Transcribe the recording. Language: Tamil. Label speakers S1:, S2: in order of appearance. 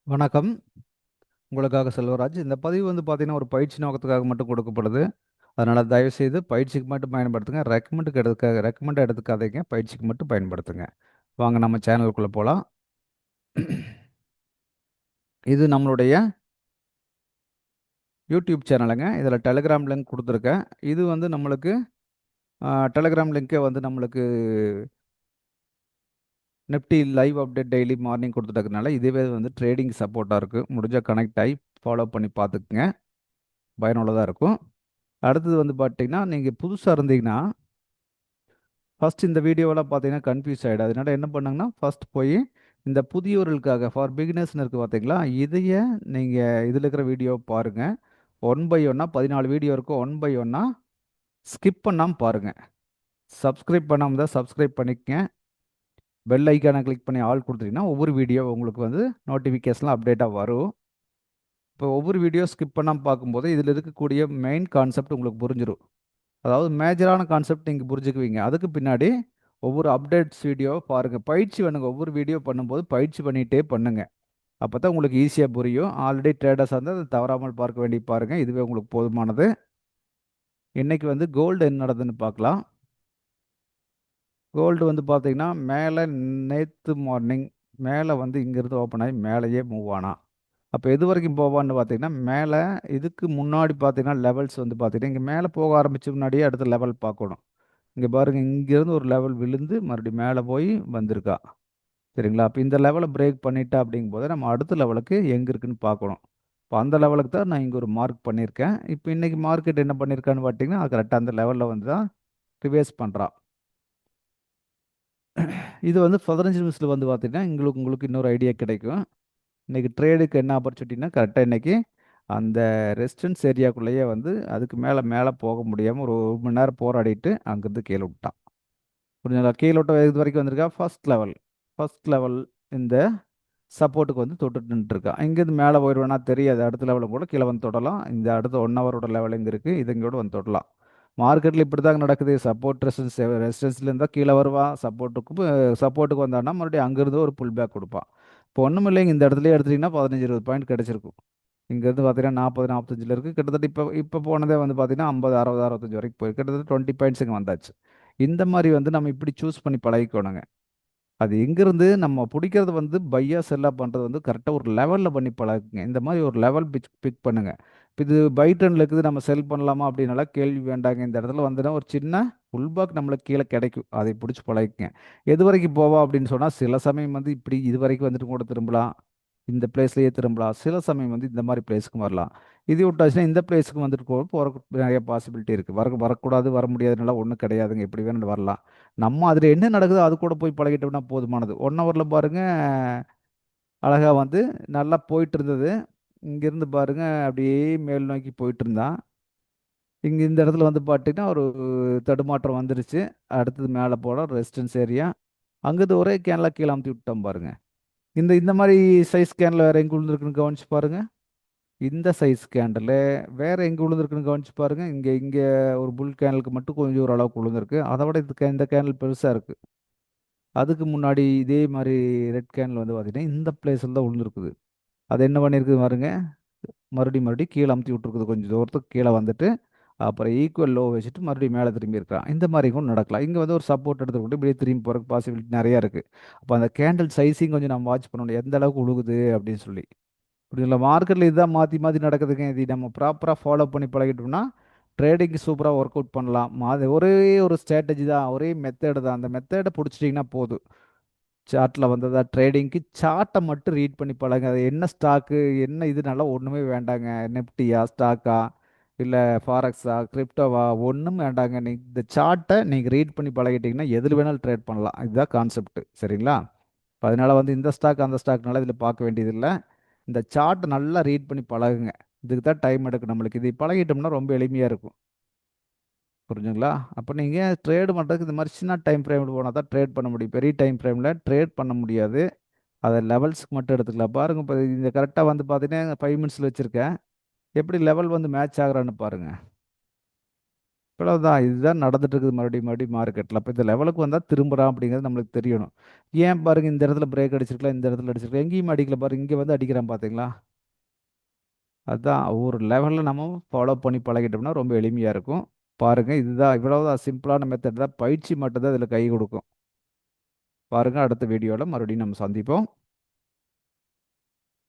S1: வணக்கம். உங்களுக்காக செல்வராஜ். இந்த பதிவு வந்து பார்த்தீங்கன்னா, ஒரு பயிற்சி நோக்கத்துக்காக மட்டும் கொடுக்கப்படுது. அதனால தயவுசெய்து பயிற்சிக்கு மட்டும் பயன்படுத்துங்க. ரெக்கமெண்ட் எடுத்துக்காதீங்க. பயிற்சிக்கு மட்டும் பயன்படுத்துங்க. வாங்க நம்ம சேனலுக்குள்ள போலாம். இது நம்மளுடைய யூடியூப் சேனலுங்க. இதில டெலகிராம் லிங்க் குடுத்துருக்கேன். இது வந்து நம்மளுக்கு டெலகிராம் லிங்க்கே வந்து நம்மளுக்கு Nifty live update daily morning குடுத்துட்டதுனால, இதுவே வந்து ட்ரேடிங் சப்போர்ட்டா இருக்கு. முடிஞ்சா கனெக்ட் ஆயி ஃபாலோ பண்ணி பார்த்துக்குங்க. பயனுள்ளதா இருக்கும். அடுத்தது வந்து பார்த்தீங்கன்னா, நீங்க புதுசா இருந்தீங்கன்னா ஃபர்ஸ்ட் இந்த வீடியோவெல்லாம் பார்த்தீங்கன்னா கன்ஃப்யூஸ் ஆயிடும். அதனால என்ன பண்ணுங்கன்னா, ஃபர்ஸ்ட் போயி இந்த புதியவர்களுக்காக ஃபார் பிகினர்ஸ்ன்னு இருக்கு பார்த்தீங்களா? இதைய நீங்க இதில இருக்கிற வீடியோ பாருங்க. ஒன் பை ஒன்னா 14 வீடியோ இருக்கும். ஒன் பை ஒன்னா ஸ்கிப் பண்ணாம பாருங்க. சப்ஸ்கிரைப் பண்ணாம இருந்தா சப்ஸ்கிரைப் பண்ணிக்கங்க. பெல் ஐகான கிளிக் பண்ணி ஆல் குடுத்துட்டீங்கன்னா, ஒவ்வொரு வீடியோ உங்களுக்கு வந்து நோட்டிஃபிகேஷன்ல அப்டேட்டா வரும். இப்போ ஒவ்வொரு வீடியோ ஸ்கிப் பண்ணாம பார்க்கும்போது, இதில இருக்கக்கூடிய மெயின் கான்செப்ட் உங்களுக்கு புரிஞ்சிரும். அதாவது மேஜரான கான்செப்ட் நீங்க புரிஞ்சுக்குவீங்க. அதுக்கு பின்னாடி ஒவ்வொரு அப்டேட்ஸ் வீடியோ பாருங்க. பயிற்சி பண்ணுங்க. ஒவ்வொரு வீடியோ பண்ணும்போது பயிற்சி பண்ணிட்டே பண்ணுங்க. அப்பதான் உங்களுக்கு ஈஸியா புரியும். ஆல்ரெடி ட்ரேடர்ஸா இருந்தா அத தவறாமல் பார்க்க வேண்டி பாருங்க. இதுவே உங்களுக்கு போதுமானது. இன்னைக்கு வந்து கோல்டு என்ன நடந்ததுன்னு பார்க்கலாம். கோல்டு வந்து பார்த்தீங்கன்னா, மேல நேத்து மார்னிங் மேல வந்து இங்கிருந்து ஓப்பன் ஆயி மேலேயே மூவ் ஆனான். அப்ப எதுவரைக்கும் போவான்னு பார்த்தீங்கன்னா, மேல இதுக்கு முன்னாடி பார்த்தீங்கன்னா, லெவல்ஸ் வந்து பார்த்தீங்கன்னா, இங்க மேல போக ஆரம்பிச்ச முன்னாடியே அடுத்த லெவல் பார்க்கணும். இங்க பாருங்க, இங்கேருந்து ஒரு லெவல் விழுந்து மறுபடியும் மேல போய் வந்திருக்கா. சரிங்களா? அப்ப இந்த லெவல பிரேக் பண்ணிட்டா அப்படிங்கும்போது, நம்ம அடுத்த லெவலுக்கு எங்க இருக்குன்னு பார்க்கணும். இப்ப அந்த லெவலுக்கு தான் நான் இங்க ஒரு மார்க் பண்ணியிருக்கேன். இப்ப இன்னைக்கு மார்க்கெட் என்ன பண்ணியிருக்கான்னு பார்த்தீங்கன்னா, கரெக்ட்டா அந்த லெவல்ல வந்து தான் ரிவர்ஸ் பண்றா. இது வந்து 15 நிமிஷத்துல வந்து பார்த்தீங்கன்னா, உங்களுக்கு உங்களுக்கு இன்னொரு ஐடியா கிடைக்கும். இன்னைக்கு ட்ரேடுக்கு என்ன ஆப்பர்ச்சுனிட்டின்னா, கரெக்ட்டா இன்னைக்கு அந்த ரெசிஸ்டன்ஸ் ஏரியாக்குள்ளேயே வந்து அதுக்கு மேல மேல போக முடியாம ஒரு 1 மணி நேரம் போராடிட்டு அங்கிருந்து கீழ விட்டான். புரியுதுங்களா? கீழ விட்ட இது வரைக்கும் வந்திருக்கா? ஃபர்ஸ்ட் லெவல் இந்த சப்போர்ட்டுக்கு வந்து தொட்டுட்டு நின்னுட்டுருக்கா. இங்கேருந்து மேல போயிருவானா தெரியாது. அடுத்த லெவலும் கூட கீழ வந்து தொடலாம். இந்த அடுத்த 1 ஹவரோட லெவல் எங்க இருக்கு? இது இங்கோட வந்து தொடலாம். மார்க்கெட்ல இப்படிதாங்க நடக்குது. ரெசிஸ்டன்ஸ்லேருந்து தான் கீழ வருவான். சப்போர்ட்டுக்கு வந்தான்னா மறுபடியும் அங்கிருந்து ஒரு புல் பேக் குடுப்பான். இப்போ ஒண்ணும் இல்லைங்க. இந்த இடத்துலயே எடுத்துட்டீங்கன்னா 15, 20 பாயிண்ட் கிடைச்சிருக்கும். இங்கேருந்து பார்த்தீங்கன்னா 40, 45ல இருக்கு. கிட்டத்தட்ட இப்ப போனதே வந்து பார்த்தீங்கன்னா 50, 60, 65 வரைக்கும் போயிருக்கு. கிட்டத்தட்ட 20 பாயிண்ட்ஸ் இங்க வந்தாச்சு. இந்த மாரி வந்து நம்ம இப்படி சூஸ் பண்ணி பழகிக்கோணுங்க. அது எங்கிருந்து நம்ம புடிக்கிறது வந்து பையா, செல்லா பண்றது வந்து கரெக்ட்டா ஒரு லெவல்ல பண்ணி பழகுங்க. இந்த மாரி ஒரு லெவல் பிக் பண்ணுங்க. இப்ப இது பை ட்ரெண்ட்ல இருக்குது நம்ம செல் பண்ணலாமா அப்படின்னலாம் கேள்வி வேண்டாங்க. இந்த இடத்துல வந்துனா ஒரு சின்ன புல் பேக் நம்மளுக்கு கீழ கிடைக்கும். அதை புடிச்சு பழகிக்கங்க. எதுவரைக்கும் போவா அப்படின்னு சொன்னா, சில சமயம் வந்து இப்படி இதுவரைக்கும் வந்துட்டு கூட திரும்பலாம். இந்த பிளேஸ்லயே திரும்பலாம். சில சமயம் வந்து இந்த மாரி பிளேஸ்க்கும் வரலாம். இது விட்டாச்சுன்னா இந்த பிளேஸ்க்கு வந்துட்டு போறக்கு நெறைய பாசிபிலிட்டி இருக்கு. வரக்கூடாது, வர முடியாதுன்னுலாம் ஒண்ணும் கிடையாதுங்க. எப்படி வேணாலும் வரலாம். நம்ம அதில என்ன நடக்குதோ அது கூட போய் பழகிட்டோம்னா போதுமானது. 1 ஹவர்ல பாருங்க, அழகா வந்து நல்லா போயிட்டு இருந்தது. இங்கேருந்து பாருங்க அப்படியே மேல் நோக்கி போயிட்டு இருந்தான். இங்க இந்த இடத்துல வந்து பார்த்தீங்கன்னா, ஒரு தடுமாற்றம் வந்துருச்சு. அடுத்தது மேல போனோம் ரெசிஸ்டன்ஸ் ஏரியா. அங்கிருந்து ஒரே கேன்ல கீழ அமுத்தி விட்டோம் பாருங்க. இந்த இந்த மாரி சைஸ் கேன்ல வேற எங்க விழுந்திருக்குன்னு கவனிச்சு பாருங்க. இந்த சைஸ் கேன்டலு வேற எங்க விழுந்திருக்குன்னு கவனிச்சு பாருங்க. இங்க இங்க ஒரு புல் கேனலுக்கு மட்டும் கொஞ்சம் ஓரளவுக்கு விழுந்திருக்கு. அத விட இந்த கேனல் பெருசா இருக்கு. அதுக்கு முன்னாடி இதே மாரி ரெட் கேன்ல வந்து பார்த்தீங்கன்னா, இந்த பிளேஸ்ல தான் விழுந்திருக்குது. அது என்ன பண்ணியிருக்குது பாருங்க. மறுபடியும் கீழ அமுத்தி விட்டுருக்குது. கொஞ்சம் தூரத்துக்கு கீழ வந்துட்டு, அப்புறம் ஈக்குவல் லோ வச்சுட்டு மறுபடியும் மேல திரும்பியிருக்கான். இந்த மாரி கூட நடக்கலாம். இங்க வந்து ஒரு சப்போர்ட் எடுத்துக்கிட்டு இப்படியே திரும்பி போறதுக்கு பாசிபிலிட்டி நெறையா இருக்கு. அப்ப அந்த கேண்டில் சைஸிங் கொஞ்சம் நம்ம வாட்ச் பண்ணணும். எந்த அளவுக்கு விழுகுது அப்படின்னு சொல்லி. புரியுதுங்களா? மார்க்கெட்ல இதுதான் மாத்தி மாத்தி நடக்குதுங்க. இது நம்ம ப்ராப்பரா ஃபாலோ பண்ணி பழகிட்டோம்னா, ட்ரேடிங் சூப்பரா ஒர்க் அவுட் பண்ணலாம். ஒரே ஒரு ஸ்ட்ராட்டஜி தான். ஒரே மெத்தேடு தான். அந்த மெத்தேட புடிச்சிட்டீங்கன்னா போதும். சார்ட்ல வந்ததா ட்ரேடிங்க்கு சார்ட்ட மட்டும் ரீட் பண்ணி பழகுங்க. அது என்ன ஸ்டாக்கு, என்ன இதுனால ஒண்ணுமே வேண்டாங்க. நிஃப்டியா, ஸ்டாக்கா, இல்ல ஃபாரெக்ஸா, கிரிப்டோவா ஒண்ணும் வேண்டாங்க. இந்த சார்ட்ட நீங்க ரீட் பண்ணி பழகிட்டீங்கன்னா, எதுல வேணாலும் ட்ரேட் பண்ணலாம். இதுதான் கான்செப்ட். சரிங்களா? இப்ப அதனால வந்து இந்த ஸ்டாக், அந்த ஸ்டாக்னால இதுல பார்க்க வேண்டியதில்ல. இந்த சார்ட் நல்லா ரீட் பண்ணி பழகுங்க. இதுக்கு தான் டைம் எடுக்கும் நம்மளுக்கு. இது பழகிட்டோம்னா ரொம்ப எளிமையா இருக்கும். புரிஞ்சுங்களா? அப்ப நீங்க ட்ரேட் பண்றதுக்கு இந்த மாரி சின்ன டைம் ஃப்ரேம்ல போனா தான் ட்ரேட் பண்ண முடியும். பெரிய டைம் ஃப்ரேம்ல ட்ரேட் பண்ண முடியாது. அத லெவல்ஸ்க்கு மட்டும் எடுத்துக்கலாம். பாருங்க இப்ப இந்த கரெக்ட்டா வந்து பார்த்தீங்கன்னா, 5 மினிட்ஸ்ல வச்சிருக்கேன். எப்படி லெவல் வந்து மேட்ச் ஆகுறான்னு பாருங்க. இவ்வளவுதான். இதுதான் நடந்துட்டு இருக்குது மறுபடியும் மறுபடியும் மார்க்கெட்டில். அப்போ இந்த லெவலுக்கு வந்தால் திரும்புறான் அப்படிங்கிறது நம்மளுக்கு தெரியணும். ஏன் பாருங்க, இந்த இடத்துல பிரேக் அடிச்சிருக்கலாம், இந்த இடத்துல அடிச்சிருக்கலாம், எங்கேயும் அடிக்கல பாருங்க, இங்கே வந்து அடிக்கிறான் பார்த்தீங்களா? அதான் ஒரு லெவலில் நம்ம ஃபாலோ பண்ணி பழகிட்டோம்னா ரொம்ப எளிமையாக இருக்கும். பாருங்க, இதுதான் இவ்வளவுதான் சிம்பிளான மெத்தட் தான். பயிற்சி மட்டும்தான் இதில் கை கொடுக்கும். பாருங்க, அடுத்த வீடியோவில் மறுபடியும் நம்ம சந்திப்போம்.